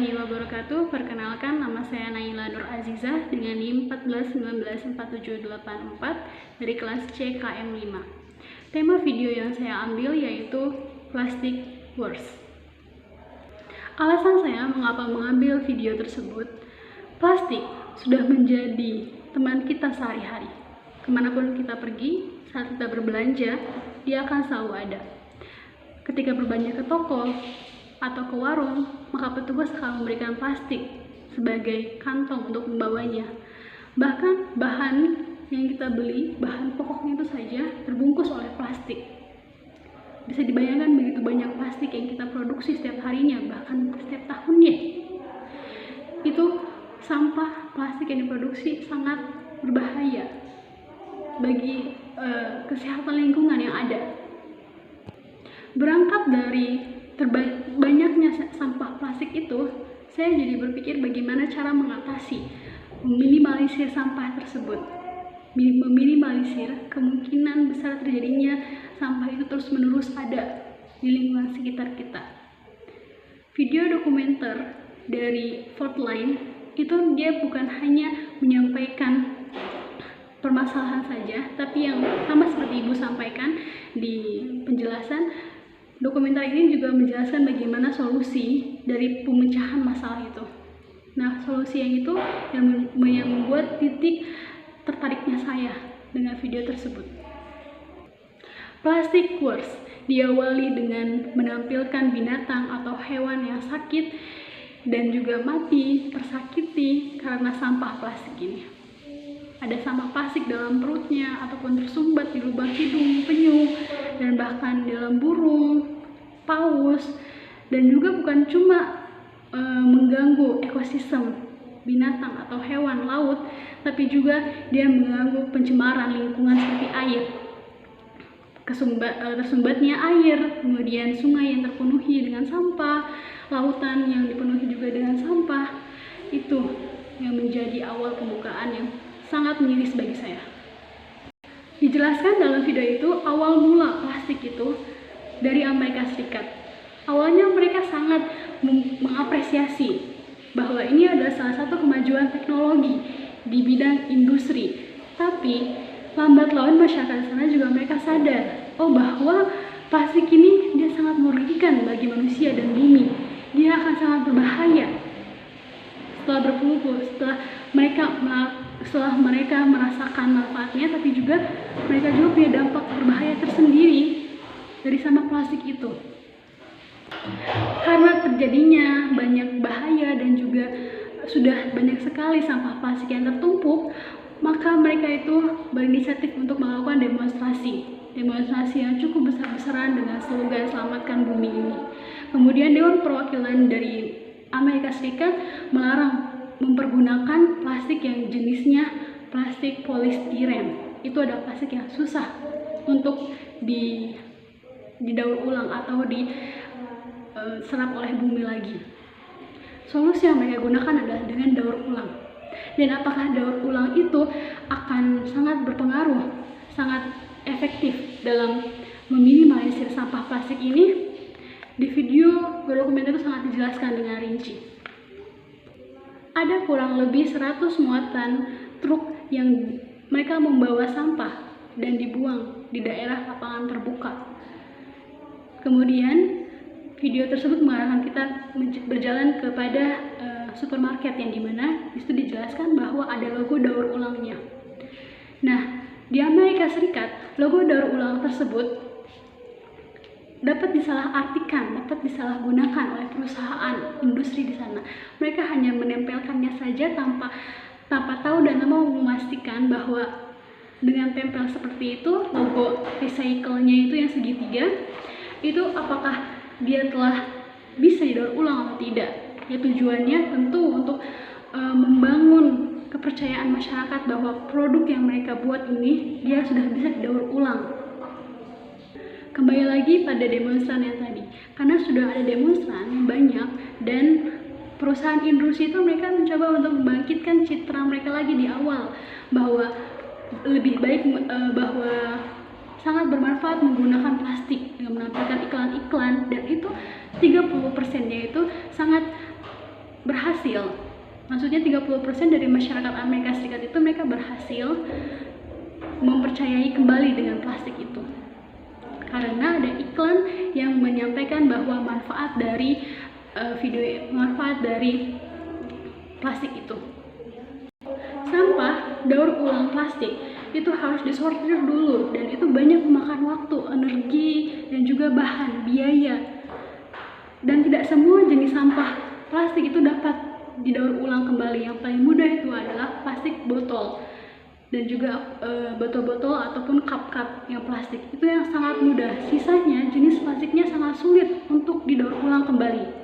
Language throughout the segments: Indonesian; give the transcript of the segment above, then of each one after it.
warahmatullahi wabarakatuh. Perkenalkan, nama saya Naila Nur Azizah dengan NIM 14194784 dari kelas C KM 5. Tema video yang saya ambil yaitu Plastic Wars. Alasan saya mengapa mengambil video tersebut, plastik sudah menjadi teman kita sehari-hari. Kemanapun kita pergi, saat kita berbelanja, dia akan selalu ada. Ketika berbelanja ke toko atau ke warung, maka petugas akan memberikan plastik sebagai kantong untuk membawanya. Bahkan bahan yang kita beli, bahan pokoknya itu saja terbungkus oleh plastik. Bisa dibayangkan begitu banyak plastik yang kita produksi setiap harinya, bahkan setiap tahunnya. Itu sampah plastik yang diproduksi sangat berbahaya bagi kesehatan lingkungan yang ada. Berangkat dari banyaknya sampah plastik itu, saya jadi berpikir bagaimana cara mengatasi, meminimalisir sampah tersebut, meminimalisir kemungkinan besar terjadinya sampah itu terus-menerus ada di lingkungan sekitar kita. Video dokumenter dari Fortline itu dia bukan hanya menyampaikan permasalahan saja, tapi yang sama seperti Ibu sampaikan di penjelasan, dokumenter ini juga menjelaskan bagaimana solusi dari pemecahan masalah itu. Nah, solusi yang itu yang membuat titik tertariknya saya dengan video tersebut. Plastic Wars diawali dengan menampilkan binatang atau hewan yang sakit dan juga mati, tersakiti karena sampah plastik ini. Ada sampah plastik dalam perutnya ataupun tersumbat di lubang hidung, penyu, dan bahkan di dalam burung, paus, dan juga bukan cuma mengganggu ekosistem binatang atau hewan laut, tapi juga dia mengganggu pencemaran lingkungan seperti air. Tersumbatnya air, kemudian sungai yang terpenuhi dengan sampah, lautan yang dipenuhi juga dengan sampah, itu yang menjadi awal pembukaan yang sangat miris bagi saya. Dijelaskan dalam video itu, awal mula plastik itu dari Amerika Serikat. Awalnya mereka sangat mengapresiasi bahwa ini adalah salah satu kemajuan teknologi di bidang industri. Tapi lambat laun masyarakat sana juga mereka sadar, bahwa plastik ini dia sangat merugikan bagi manusia dan bumi. Dia akan sangat berbahaya. Setelah berpuluh-puluh, setelah mereka merasakan manfaatnya, tapi juga mereka juga punya dampak berbahaya tersendiri dari sampah plastik itu. Karena terjadinya banyak bahaya dan juga sudah banyak sekali sampah plastik yang tertumpuk, maka mereka itu berinisiatif untuk melakukan demonstrasi yang cukup besar-besaran dengan slogan "Selamatkan Bumi ini". Kemudian Dewan Perwakilan dari Amerika Serikat melarang mempergunakan plastik yang jenisnya plastik polistiren. Itu adalah plastik yang susah untuk didaur ulang atau diserap oleh bumi lagi. Solusi yang mereka gunakan adalah dengan daur ulang. Dan apakah daur ulang itu akan sangat berpengaruh, sangat efektif dalam meminimalisir sampah plastik ini? Di video dokumenter itu sangat dijelaskan dengan rinci. Ada kurang lebih 100 muatan truk yang mereka membawa sampah dan dibuang di daerah lapangan terbuka. Kemudian video tersebut mengarahkan kita berjalan kepada supermarket yang dimana itu dijelaskan bahwa ada logo daur ulangnya. Nah, di Amerika Serikat logo daur ulang tersebut dapat disalahartikan, dapat disalahgunakan oleh perusahaan industri di sana. Mereka hanya menempelkannya saja tanpa tahu dan mau memastikan bahwa dengan tempel seperti itu, logo recycle-nya itu yang segitiga, itu apakah dia telah bisa didaur ulang atau tidak. Ya, tujuannya tentu untuk membangun kepercayaan masyarakat bahwa produk yang mereka buat ini dia sudah bisa didaur ulang. Kembali lagi pada demonstran yang tadi, karena sudah ada demonstran yang banyak dan perusahaan industri itu mereka mencoba untuk membangkitkan citra mereka lagi di awal bahwa lebih baik bahwa sangat bermanfaat menggunakan plastik dengan menampilkan iklan-iklan, dan itu 30%-nya itu sangat berhasil, maksudnya 30% dari masyarakat Amerika Serikat itu mereka berhasil mempercayai kembali dengan plastik itu. Karena ada iklan yang menyampaikan bahwa manfaat dari manfaat dari plastik itu. Sampah daur ulang plastik itu harus disortir dulu, dan itu banyak memakan waktu, energi, dan juga bahan, biaya. Dan tidak semua jenis sampah plastik itu dapat didaur ulang kembali. Yang paling mudah itu adalah plastik botol, dan juga botol-botol ataupun cup-cup yang plastik, itu yang sangat mudah. Sisanya jenis plastiknya sangat sulit untuk didaur ulang kembali.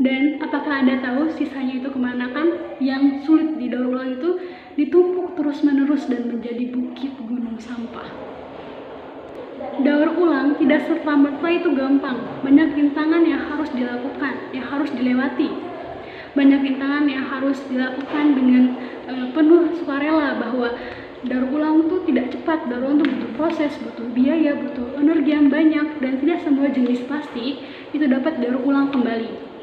Dan apakah Anda tahu sisanya itu kemana kan? Yang sulit didaur ulang itu ditumpuk terus-menerus dan menjadi bukit gunung sampah. Daur ulang tidak serta-merta itu gampang. Banyak rintangan yang harus dilakukan, yang harus dilewati. Banyak rintangan yang harus dilakukan dengan penuh sukarela, bahwa daur ulang itu tidak cepat. Daur ulang itu butuh proses, butuh biaya, butuh energi yang banyak, dan tidak semua jenis plastik itu dapat daur ulang kembali.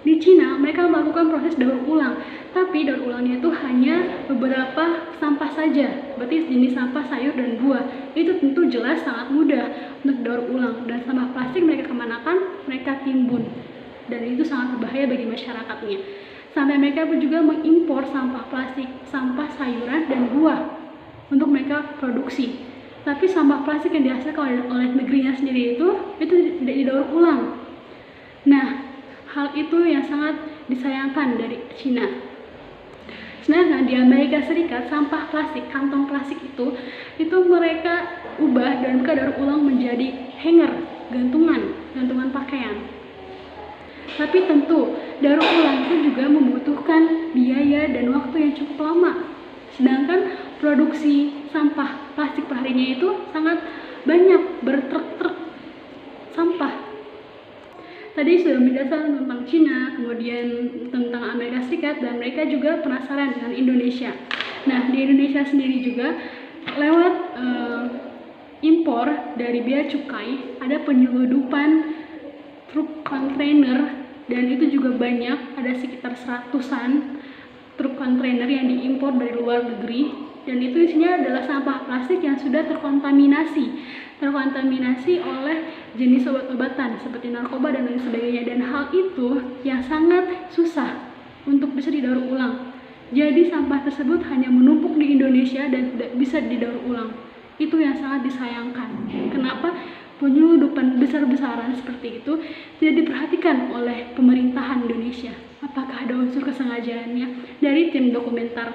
Di Cina, mereka melakukan proses daur ulang, tapi daur ulangnya itu hanya beberapa sampah saja, berarti jenis sampah sayur dan buah. Itu tentu jelas sangat mudah untuk daur ulang, dan sampah plastik mereka kemanakan? Mereka timbun, dan itu sangat berbahaya bagi masyarakatnya. Sampai mereka juga mengimpor sampah plastik, sampah sayuran dan buah untuk mereka produksi. Tapi sampah plastik yang dihasilkan oleh negerinya sendiri itu tidak didaur ulang. Nah, hal itu yang sangat disayangkan dari Cina. Sedangkan di Amerika Serikat, sampah plastik, kantong plastik itu mereka ubah dan mereka daur ulang menjadi hanger, gantungan pakaian. Tapi tentu daur ulang itu juga membutuhkan biaya dan waktu yang cukup lama. Sedangkan produksi sampah plastik perharinya itu sangat banyak, bertruk-truk sampah. Tadi sudah menjelaskan tentang Cina, kemudian tentang Amerika Serikat, dan mereka juga penasaran dengan Indonesia. Nah, di Indonesia sendiri juga lewat impor dari bea cukai ada penyeludupan truk kontainer, dan itu juga banyak, ada sekitar 100-an truk kontainer yang diimpor dari luar negeri, dan itu isinya adalah sampah plastik yang sudah terkontaminasi oleh jenis obat-obatan seperti narkoba dan lain sebagainya. Dan hal itu yang sangat susah untuk bisa didaur ulang. Jadi sampah tersebut hanya menumpuk di Indonesia dan tidak bisa didaur ulang. Itu yang sangat disayangkan. Kenapa penyeludupan besar-besaran seperti itu tidak diperhatikan oleh pemerintahan Indonesia? Apakah ada unsur kesengajaannya? Dari tim dokumenter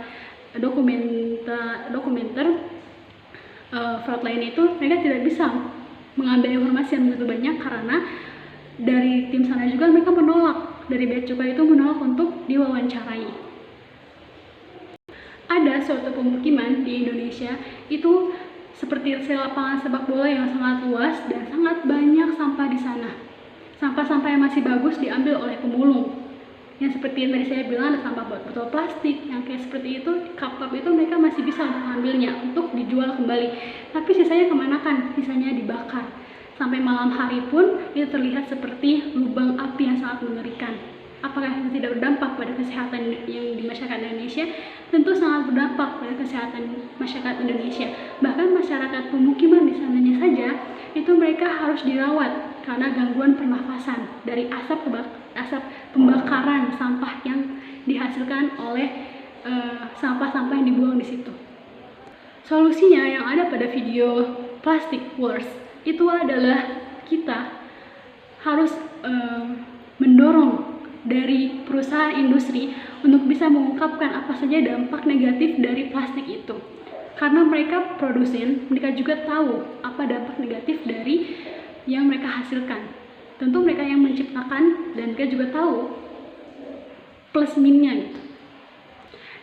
Fraudline itu, mereka tidak bisa mengambil informasi yang begitu banyak, karena dari tim sana juga mereka menolak, dari bea cukai itu menolak untuk diwawancarai. Ada suatu pemukiman di Indonesia itu seperti lapangan sepak bola yang sangat luas dan sangat banyak sampah di sana. Sampah-sampah yang masih bagus diambil oleh pemulung. Yang seperti yang tadi saya bilang, ada sampah botol plastik yang kayak seperti itu, cup-cup itu mereka masih bisa untuk mengambilnya untuk dijual kembali. Tapi sisanya kemanakan? Sisanya dibakar. Sampai malam hari pun itu terlihat seperti lubang api yang sangat mengerikan. Apakah itu tidak berdampak pada kesehatan yang di masyarakat Indonesia? Tentu sangat berdampak pada kesehatan masyarakat Indonesia. Bahkan masyarakat pemukiman di sananya saja itu mereka harus dirawat karena gangguan pernafasan dari asap pembakaran sampah yang dihasilkan oleh sampah-sampah yang dibuang di situ. Solusinya yang ada pada video Plastic Wars itu adalah kita harus mendorong dari perusahaan industri untuk bisa mengungkapkan apa saja dampak negatif dari plastik itu. Karena mereka produsen, mereka juga tahu apa dampak negatif dari yang mereka hasilkan. Tentu mereka yang menciptakan, dan mereka juga tahu plus minusnya gitu.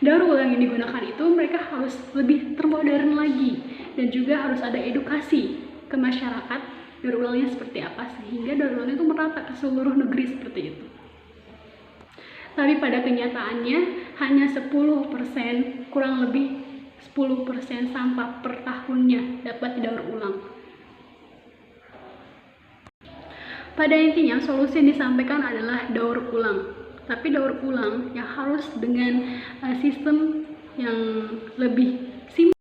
Daur ulang yang digunakan itu mereka harus lebih termodern lagi, dan juga harus ada edukasi ke masyarakat daur ulangnya seperti apa, sehingga daur ulang itu merata ke seluruh negeri seperti itu. Tapi pada kenyataannya hanya 10%, kurang lebih 10% sampah per tahunnya dapat didaur ulang. Pada intinya solusi yang disampaikan adalah daur ulang. tapi daur ulang yang harus dengan sistem yang lebih simpel.